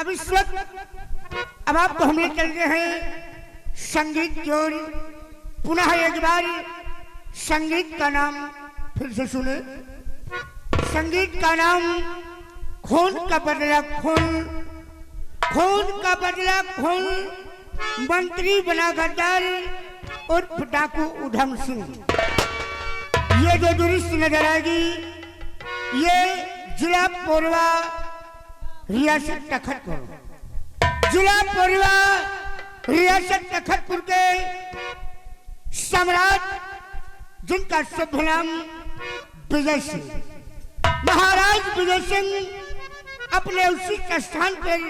अब इस वक्त अब आपको हम ले चल रहे हैं संगीत की ओर। पुनः एक बार संगीत का नाम फिर से सुने। संगीत का नाम खून का बदला खून, खून का बदला खून, मंत्री बना गद्दार और डाकू उधम सिंह। ये जो दृश्य नजर आएगी ये जिला पोरवा रियासत तखतपुर, जिला पोरवा रियासत तखतपुर के सम्राट जिनका शुभ नाम विजय सिंह, महाराज विजय सिंह अपने उसी स्थान पर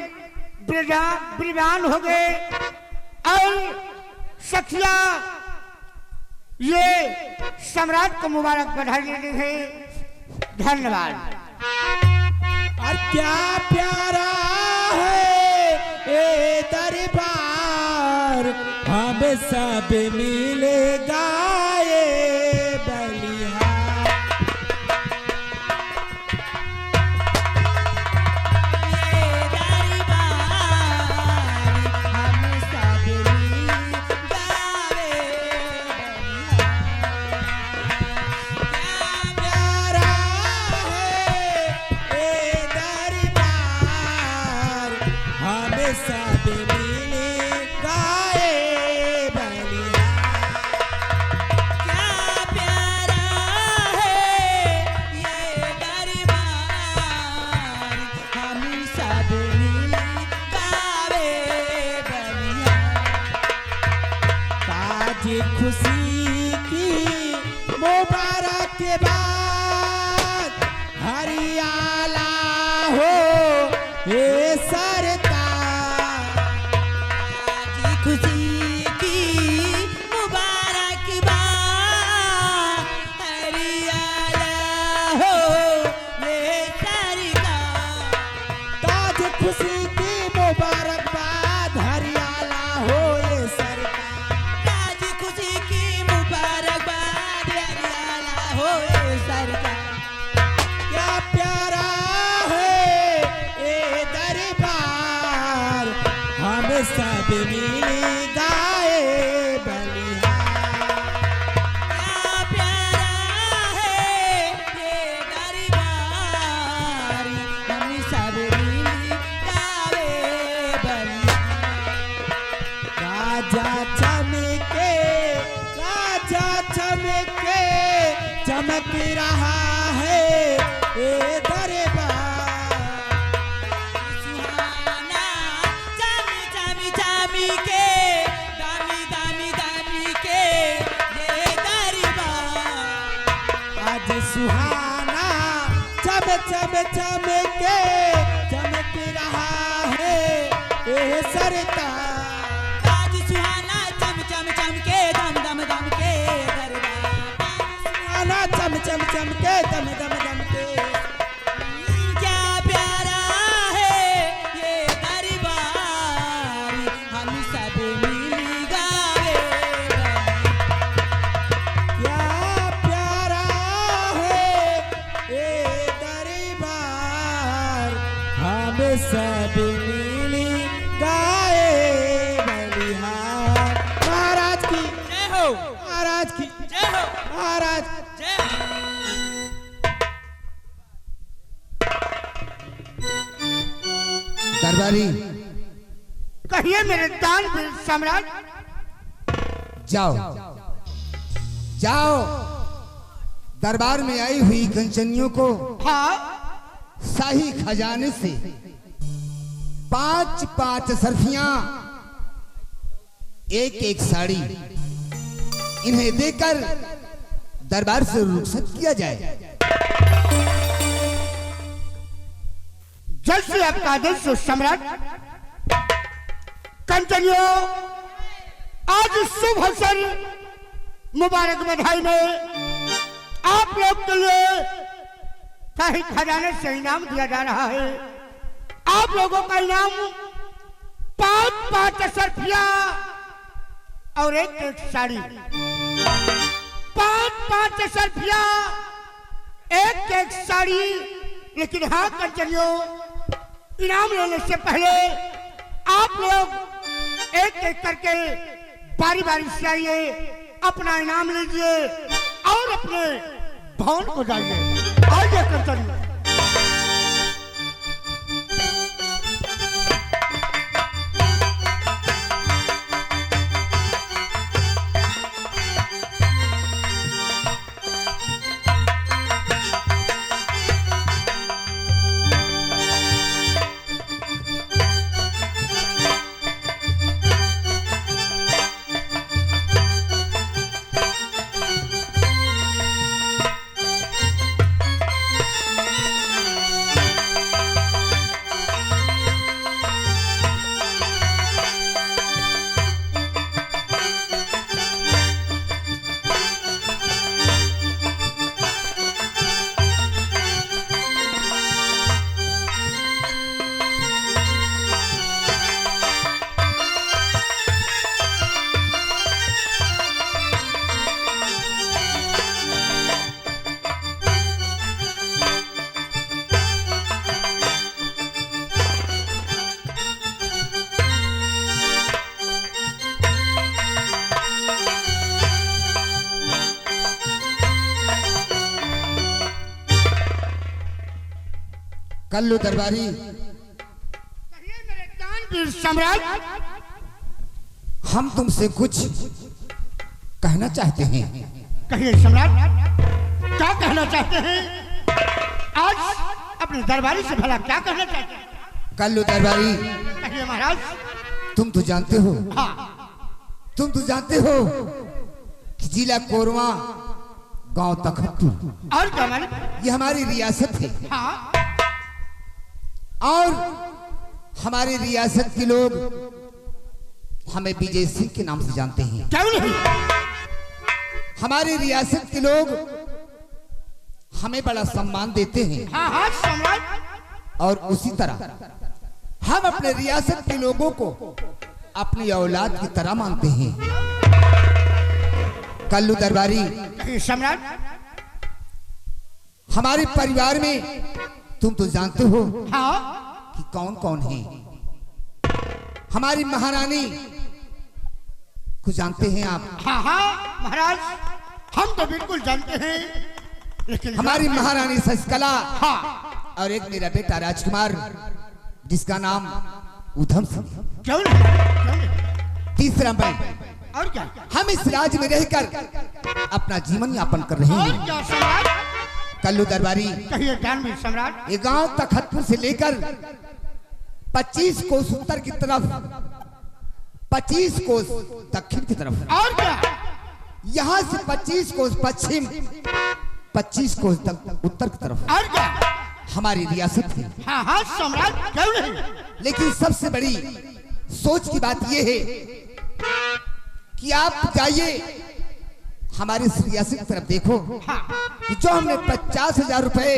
विराजमान हो गए और सखिया ये सम्राट को मुबारक बधाई देते हैं। धन्यवाद। और क्या प्यारा है ये दरबार, हमें सब मिलेगा ये बलिहार। खुशी की मुबारक के बाद हरियाला हो ये सरताज, खुशी की मुबारक के बाद हरियाला हो ये सरताज। ताज खुशी की मुबारकबाद हरियाला हो ये सरताज। क्या प्यारा है ये दरबार, हमें सब मिलेगा ये बलिहार। क्या प्यारा है ये दरबार, हमें सब मिलेगा ये बलिहार। राजा चमके, राजा चमके, चमक रहा है ये दरबार। सुहाना चम चम चमी के, दामी दामी दामी के ये दरबार। आज सुहाना चम चम चमके, चमक रहा है ये सरताज। आज सुहाना चम चम चम के, दम दम दम के दरबार। सुहाना चम चम चमके, दम दम दम के। क्या प्यारा है ये दरबार, हम सब मिल गावे। क्या प्यारा है ये दरबार, हम सब मिल गाए बलिहार। महाराज की जय हो, महाराज की जय हो, महाराज। जय हो। दरबारी कहिए मेरे दानवीर सम्राट। जाओ जाओ, दरबार में आई हुई कंचनियों को हाँ शाही खजाने से 5-5 सर्फियां, एक एक साड़ी इन्हें देकर दरबार से रुखसत किया जाए। जल्द से आपका आदेश हो सम्राट। कंचनियों आज शुभ अवसर मुबारक बधाई में आप लोग के लिए शाही खजाने से इनाम दिया जा रहा है। आप लोगों का इनाम 5-5 सर्फिया और एक एक साड़ी। 5-5 सर्फिया एक एक साड़ी। लेकिन हाँ कंचनियों इनाम लेने से पहले आप लोग एक एक करके बारी बारी से आइए, अपना इनाम लीजिए और अपने भवन को जाइए। आइए कर्तव्य। कल्लू दरबारी, कहिए मेरे दानवीर सम्राट, हम तुमसे कुछ कहना चाहते हैं। कहिए सम्राट, क्या कहना चाहते हैं? आज अपने दरबारी से भला क्या कहना चाहते हैं? कल्लू दरबारी, कहिए महाराज। तुम तो जानते हो, हाँ, तुम तो जानते हो कि जिला कोरवा गांव तखतपुर और क्या मालिक? ये हमारी रियासत है। हाँ, और हमारी रियासत के लोग हमें विजय सिंह के नाम से जानते हैं। क्यों नहीं? हमारी रियासत के लोग हमें बड़ा सम्मान देते हैं। हाँ हाँ सम्राट। और उसी तरह हम अपने रियासत के लोगों को अपनी औलाद की तरह मानते हैं। कल्लू दरबारी, कहिए सम्राट। हमारे परिवार में तुम तो जानते हो हाँ, कि कौन कौन है। हमारी महारानी को जानते हैं आप। हाँ हाँ महाराज, हम तो बिल्कुल जानते हैं, लेकिन हमारी महारानी शशिकला, हाँ, और एक मेरा बेटा राजकुमार जिसका नाम उधम सिंह। क्यों नहीं? क्यों नहीं? तीसरा मैं। और क्या? हम इस राज्य में रहकर अपना जीवन यापन कर रहे और हैं। क्या सम्राट? कल्लू दरबारी, कहिए दानवीर सम्राट। ये गांव तखतपुर से लेकर 25 कोस उत्तर की तरफ, 25 कोस दक्षिण की तरफ, और क्या? यहाँ से 25 कोस पश्चिम, 25 कोस उत्तर की तरफ और क्या? हमारी रियासत है। हाँ हाँ सम्राट, क्यों नहीं? लेकिन सबसे बड़ी सोच की बात यह है कि आप जाइए हमारे इस रियासत की तरफ, देखो कि जो हमने 50,000 रुपए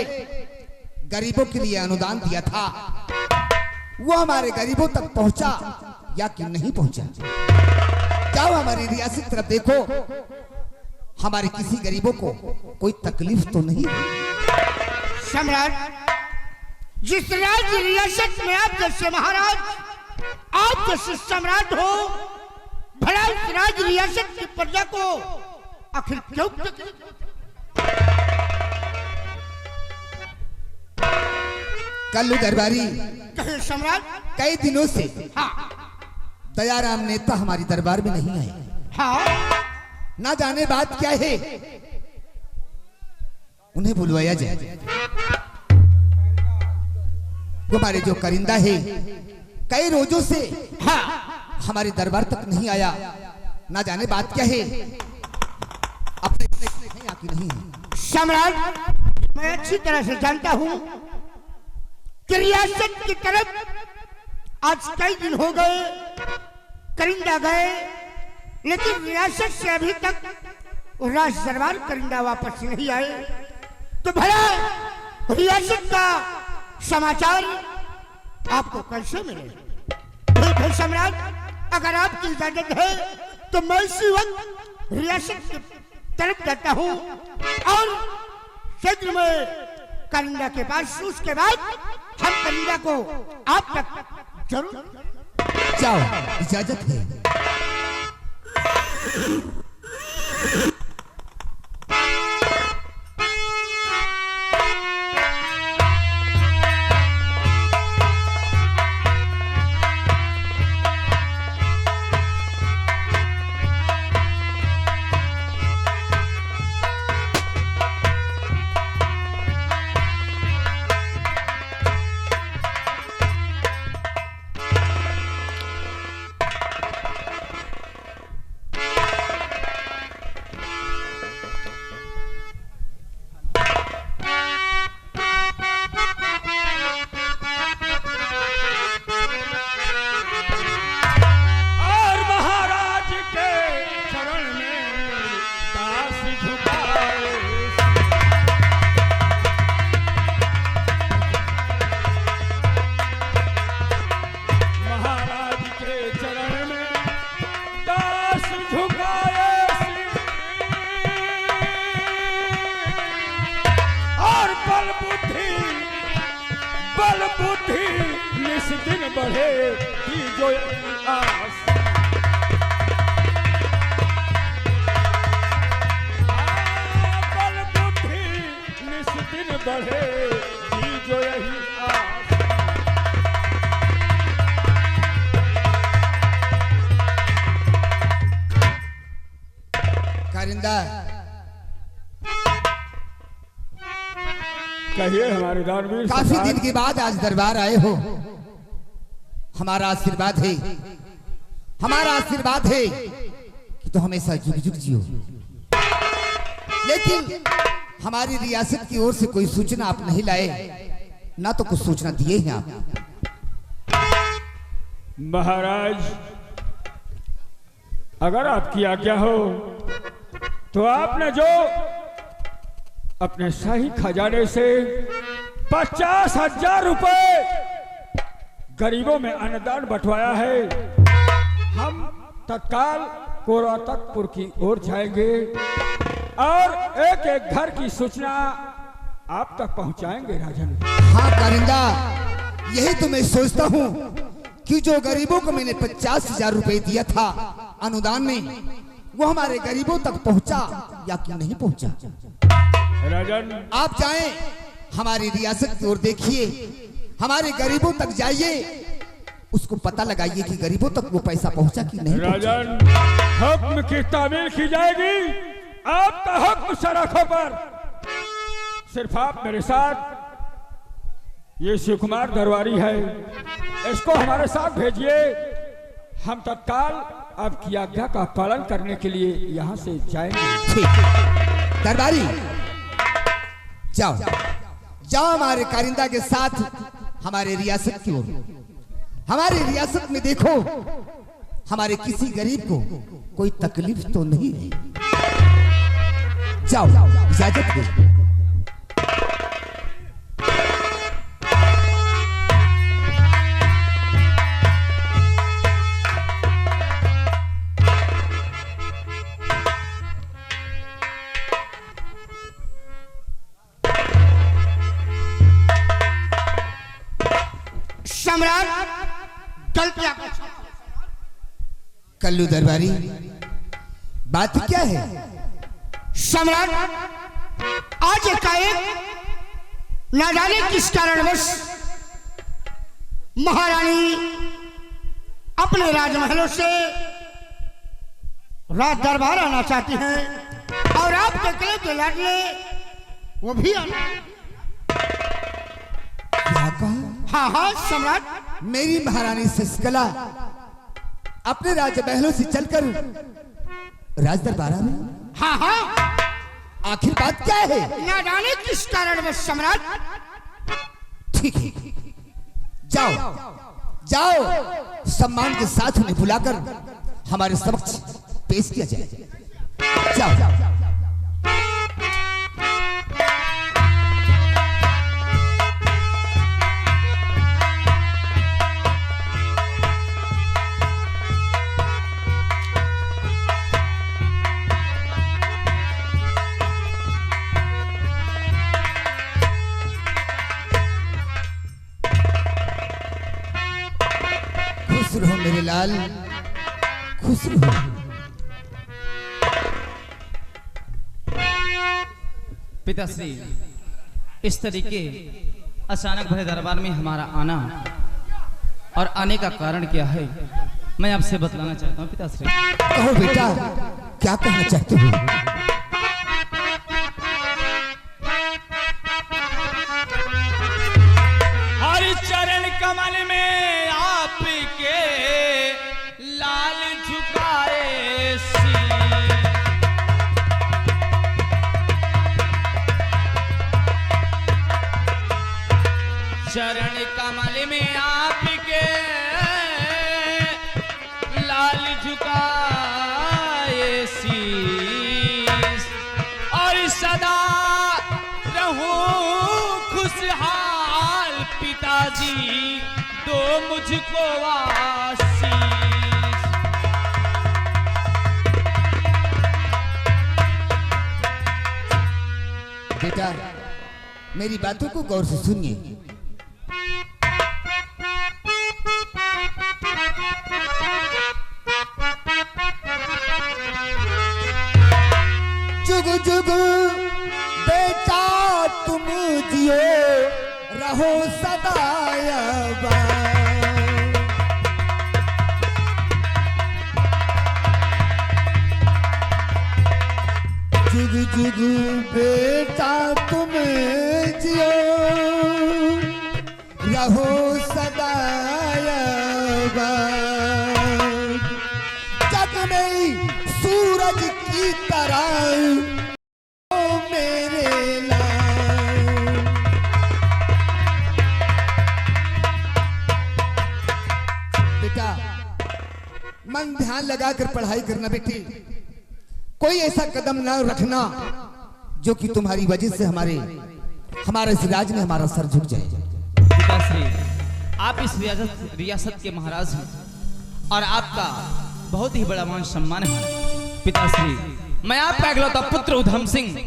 गरीबों के लिए अनुदान दिया था वो हमारे गरीबों तक पहुंचा या कि नहीं पहुंचा। जाओ हमारी रियासत की तरफ देखो, हमारे किसी गरीबों को कोई तकलीफ तो नहीं। सम्राट, जिस राज्य रियासत में आप जैसे महाराज, आप जैसे सम्राट हो, भला इस राज्य रियासत की प्रजा को आखिर क्यों तकलीफ? कल्लू दरबारी, कहे सम्राट। कई दिनों से हाँ दयाराम नेता हमारी दरबार में नहीं आए। हाँ, ना जाने बात क्या है, उन्हें बुलवाया जाए। वो हमारे जो करिंदा है कई रोजों से हाँ, हमारे दरबार तक नहीं आया, ना जाने बात क्या है। अपने नहीं आकी नहीं है। सम्राट, मैं अच्छी तरह से जानता हूँ कि रियासत की तरफ आज कई दिन हो गए, करिंदा गए, लेकिन रियासत से अभी तक राज दरबार करिंदा वापस नहीं आए। तो भला रियासत का समाचार आपको कैसे मिले? ठीक है सम्राट, अगर आपकी इजाजत है तो मैं इसी वक्त रियासत की तरफ जाता हूँ और क्षेत्र में करिंदा के पास, उसके बाद हम कलिंगा को आप तक जरूर। जाओ, इजाजत है। बल बुद्धि निस दिन बढ़े की जो आस। बल बुद्धि निस दिन बढ़े की जो यही आस। कारिंदा, कहिए हमारे दानवीर। काफी दिन के बाद आज दरबार आए हो। हमारा आशीर्वाद है, हमारा आशीर्वाद है कि तो हमेशा जुग जुग जियो। लेकिन हमारी रियासत की ओर से कोई सूचना आप नहीं लाए, ना तो कुछ सूचना दिए हैं आप। महाराज, अगर आपकी आज्ञा हो तो आपने जो अपने शाही खजाने से 50,000 रुपए गरीबों में अन्नदान बंटवाया है, हम तत्काल कोरातकपुर की ओर जाएंगे और एक एक घर की सूचना आप तक पहुंचाएंगे राजन। हाँ कारिंदा, यही तो मैं सोचता हूँ कि जो गरीबों को मैंने 50,000 रुपए दिया था अनुदान में, वो हमारे गरीबों तक पहुंचा या कि नहीं पहुंचा। राजन, आप जाएं, हमारी रियासत की ओर देखिए, हमारे गरीबों तक जाइए, उसको पता लगाइए कि गरीबों तक वो पैसा पहुंचा कि नहीं। राजन, हुक्म की तामील की जाएगी, आपका हुक्म सड़कों पर। सिर्फ आप मेरे साथ, ये शिव कुमार दरबारी है, इसको हमारे साथ भेजिए। हम तत्काल आपकी आज्ञा का पालन करने के लिए यहाँ से जाएंगे। ठीक दरबारी, जाओ जाओ हमारे कारिंदा के साथ हमारे रियासत की ओर। हमारी रियासत में देखो, हमारे किसी गरीब को कोई तकलीफ तो नहीं है। जाओ, इजाजत दो। सम्राट, गलतियां कल्लू दरबारी, बात क्या है? सम्राट, आज एकाएक न जाने किस कारणवश महारानी अपने राजमहलों से राज दरबार आना चाहती हैं और आपके कले के लाडले वो भी आना। क्या कहा? हाँ हाँ सम्राट, मेरी महारानी शशिकला अपने राजमहलों से चलकर राज दरबार आ रही। हाँ हाँ, आखिर बात क्या है? न जाने किस कारणवश सम्राट। ठीक है, जाओ जाओ, सम्मान के साथ उन्हें बुलाकर हमारे समक्ष पेश किया जाए। जाओ। लाल खुश रहो। पिताश्री, इस तरीके अचानक भरे दरबार में हमारा आना और आने का कारण क्या है मैं आपसे बतलाना चाहता हूँ पिताश्री। कहो बेटा, क्या कहना चाहते हो? हर चरण कमल में आपके लाल झुकाए शीश। चरण कमल में आपके लाल झुकाए शीश और सदा रहूं खुशहाल पिताजी दो मुझको आशीष। बेटा, मेरी बातों को गौर से सुनिए। जुग जुग बेटा तुम जियो रहो सदायबा। जुग जुग बेटा तुम जियो रहो सदायबा। जग में सूरज की तरह ओ मेरे लाल। बेटा, मन ध्यान लगाकर पढ़ाई करना बेटी। कोई ऐसा कदम ना रखना जो कि तुम्हारी वजह से हमारे इस राज में हमारा सर झुक जाए। पिताश्री, आप इस रियासत के महाराज हैं और आपका बहुत ही बड़ा मान सम्मान है। पिताश्री, मैं आपका इकलौता पुत्र उधम सिंह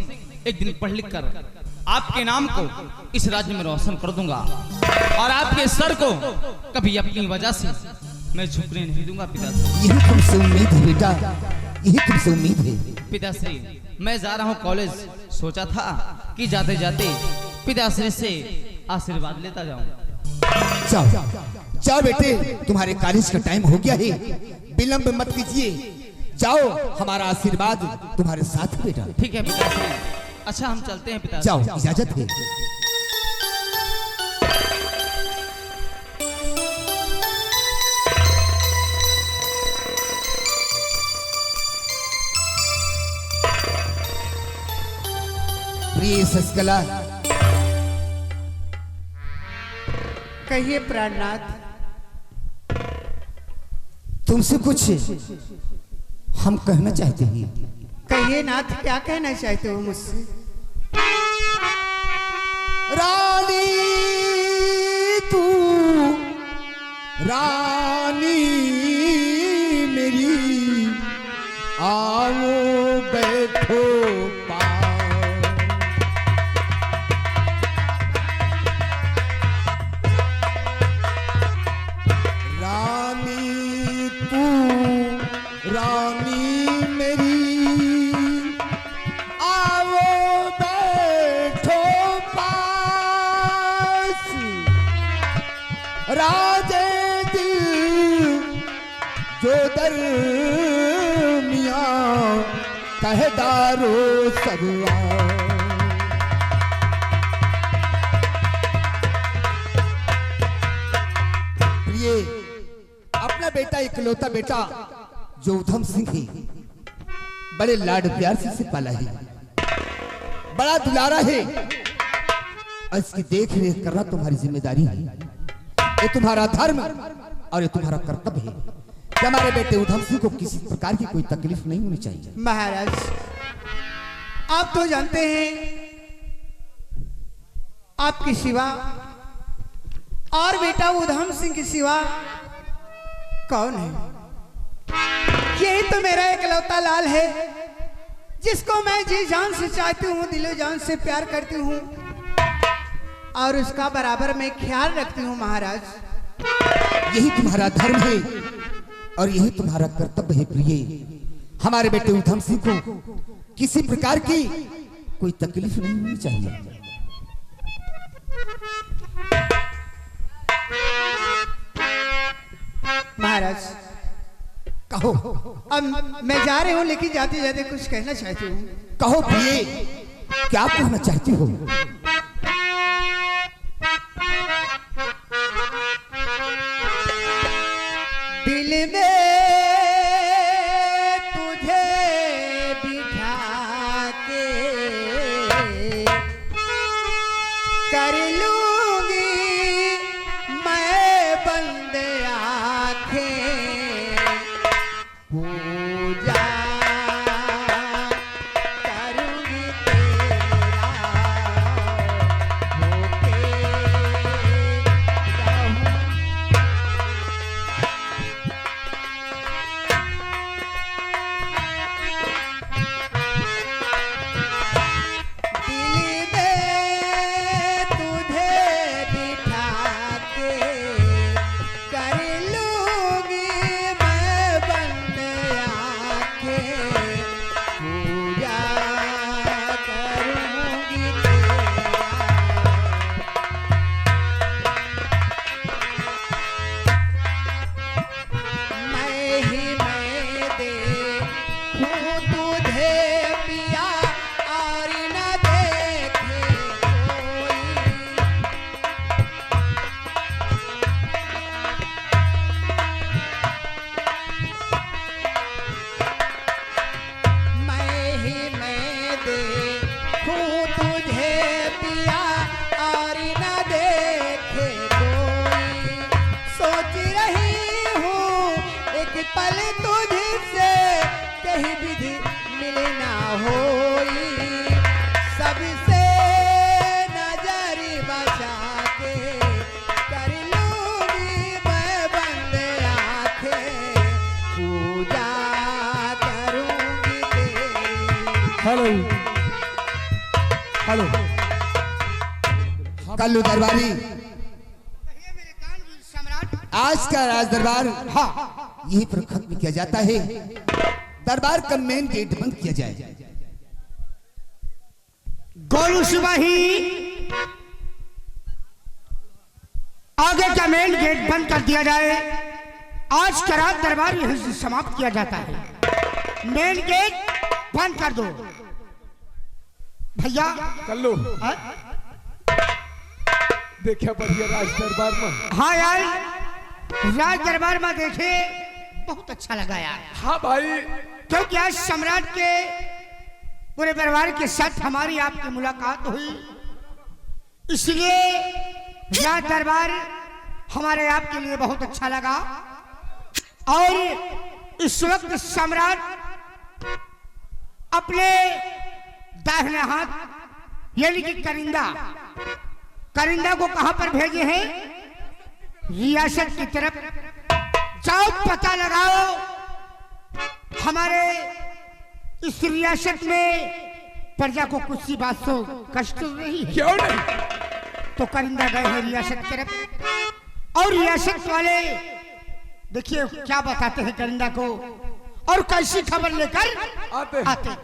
एक दिन पढ़ लिख कर आपके नाम को इस राज्य में रोशन कर दूंगा और आपके सर को कभी अपनी वजह से मैं झुकने नहीं दूंगा। पिताश्री, यही तुमसे उम्मीद है बेटा, यही तुमसे उम्मीद है। पिताश्री, मैं जा रहा हूँ कॉलेज। सोचा था कि जाते जाते पिताश्री से आशीर्वाद लेता जाऊं। जाओ जाओ बेटे, तुम्हारे कॉलेज का टाइम हो गया है, विलंब मत कीजिए। जाओ, हमारा आशीर्वाद तुम्हारे साथ है बेटा। ठीक है पिताश्री। अच्छा, हम चलते हैं पिताश्री। जाओ, इजाजत है। प्रिय सस्कला, कहिए प्राणनाथ। तुमसे कुछ हम कहना चाहते हैं। कहिए नाथ, क्या कहना चाहते हो मुझसे? रानी तू रानी मेरी आओ बैठो पास। रानी तू रानी राजे दिल जो दरमिया कहदारो सबवा। प्रिय, अपना बेटा इकलौता बेटा जो उधम सिंह है, बड़े लाड प्यार से पाला है, बड़ा दुलारा है। इसकी देख रेख करना तुम्हारी जिम्मेदारी है। ये तुम्हारा धर्म और ये तुम्हारा कर्तव्य है कि हमारे बेटे उधम सिंह को किसी प्रकार की कोई तकलीफ नहीं होनी चाहिए। महाराज, आप तो जानते हैं आपके सिवा और बेटा उधम सिंह के सिवा कौन है? यही तो मेरा इकलौता लाल है, जिसको मैं जी जान से चाहती हूँ, दिलो जान से प्यार करती हूँ और उसका बराबर मैं ख्याल रखती हूँ। महाराज, यही तुम्हारा धर्म है और यही तुम्हारा कर्तव्य है प्रिय। हमारे बेटे उधम सिंह को किसी प्रकार की कोई तकलीफ नहीं होनी चाहिए। महाराज कहो अब मैं जा रही हूँ, लेकिन जाते जाते कुछ कहना चाहती हूँ। कहो प्रिय, क्या कहना चाहती हो? दिल में तुझे बिठा के कर लूंगी मैं बंद आंखें, पूजा करूंगी तेरा होके रहूं। दिल में तुझे बिठा के कर लूंगी मैं बंद आंखें, पूजा करूंगी तेरा। मैं ही मैं देखूं तुझे पिया और न देखे कोई। मैं ही मैं देखूं तुझे पिया और न देखे कोई। सोच रही हूँ एक पल तुझसे कहीं विधि मिलना होई। सबसे नजर बचा के कर लूंगी मैं बंद आंखें, पूजा करूंगी तेरी। हेलो हेलो कल्लू दरबारी, कहिए मेरे कानवीर सम्राट। आज का राज दरबार यहीं पर खत्म किया जाता है। दरबार का मेन गेट बंद किया जाए। गोलू सिपाही आगे का मेन गेट बंद कर दिया जाए। आज का रात दरबार यहीं से समाप्त किया जाता है। मेन गेट बंद कर दो भैया। कल्लू हाँ? देखिए बढ़िया राज दरबार में। हाँ यार, राज दरबार में देखे बहुत अच्छा लगा यार। हाँ भाई, क्योंकि आज सम्राट के पूरे परिवार के साथ हमारी आपकी मुलाकात हुई, इसलिए राज दरबार हमारे आपके लिए बहुत अच्छा लगा। और इस वक्त सम्राट अपने दाहिने हाथ यानी कि करिंदा को कहां पर भेजे हैं? रियासत की तरफ। जाओ पता लगाओ हमारे इस रियासत में प्रजा को कुछ सी बात तो कष्ट नहीं है। क्यों नहीं? तो करिंदा गए हैं रियासत की तरफ, और रियासत वाले देखिए क्या बताते हैं करिंदा को और कैसी खबर लेकर आते।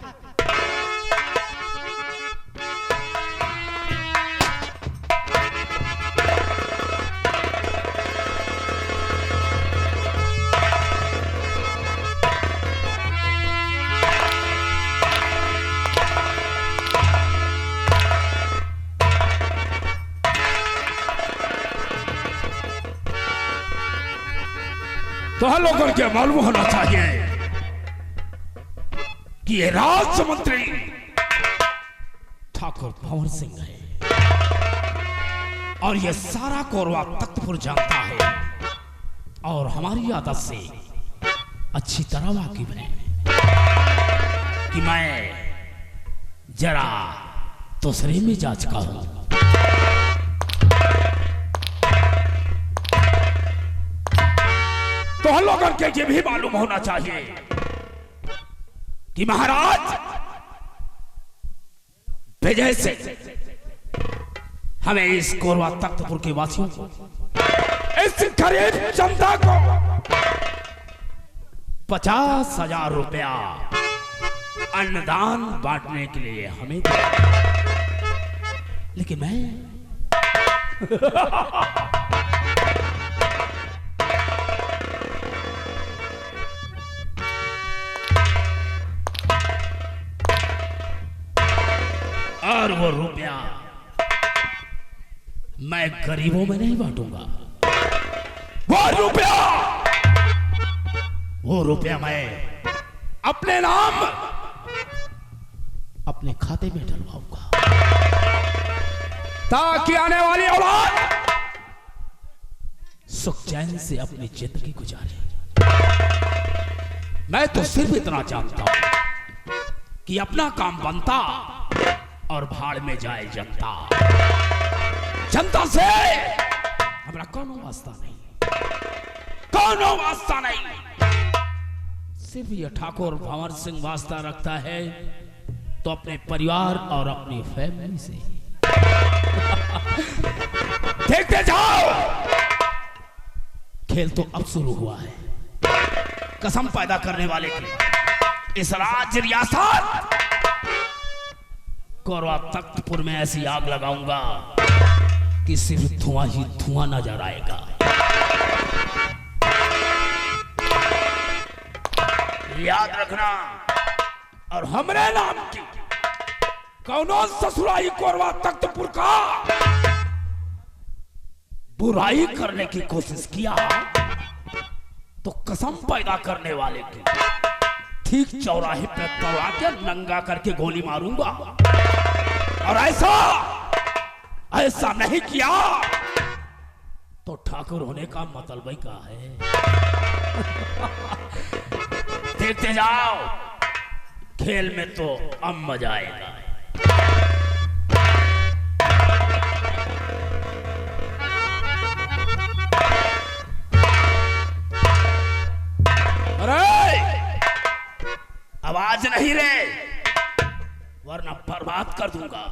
तो हम लोगों को मालूम होना चाहिए कि ये राज्य मंत्री ठाकुर भंवर सिंह है, और ये सारा कोरवा तख्तपुर जानता है, और हमारी आदत से अच्छी तरह वाकिफ है कि मैं जरा दूसरे मिजाज का हूं। तो हम लोगों के ये भी मालूम होना चाहिए कि महाराज विजय से हमें इस कोरवा तख्तपुर के वासियों को, इस गरीब जनता को 50,000 रुपया अन्नदान बांटने के लिए हमें दिया। लेकिन मैं और वो रुपया मैं गरीबों में नहीं बांटूंगा। वो रुपया मैं अपने नाम अपने खाते में डलवाऊंगा, ताकि आने वाली औलाद सुख चैन से अपनी जिंदगी गुजारे। मैं तो सिर्फ इतना चाहता हूं कि अपना काम बनता और भाड़ में जाए जनता। जनता से हमारा कोनो वास्ता नहीं, कोनो वास्ता नहीं। सिर्फ ये ठाकुर भंवर सिंह वास्ता रखता है तो अपने परिवार और अपनी फैमिली से। देखते जाओ, खेल तो अब शुरू हुआ है। कसम पैदा करने वाले की इस राज्य रियासत कोरवा तख्तपुर में ऐसी आग लगाऊंगा कि सिर्फ धुआं ही धुआं नजर आएगा। याद रखना, और हमरे नाम की कौनो ससुराई कोरवा तख्तपुर का बुराई करने की कोशिश किया तो कसम पैदा करने वाले की ठीक चौराहे पे तोड़ा के नंगा करके गोली मारूंगा। और ऐसा नहीं किया तो ठाकुर होने का मतलब ही क्या है। देखते जाओ, खेल में तो अब मजा आएगा। अरे आवाज नहीं रे, वरना बर्बाद कर दूंगा।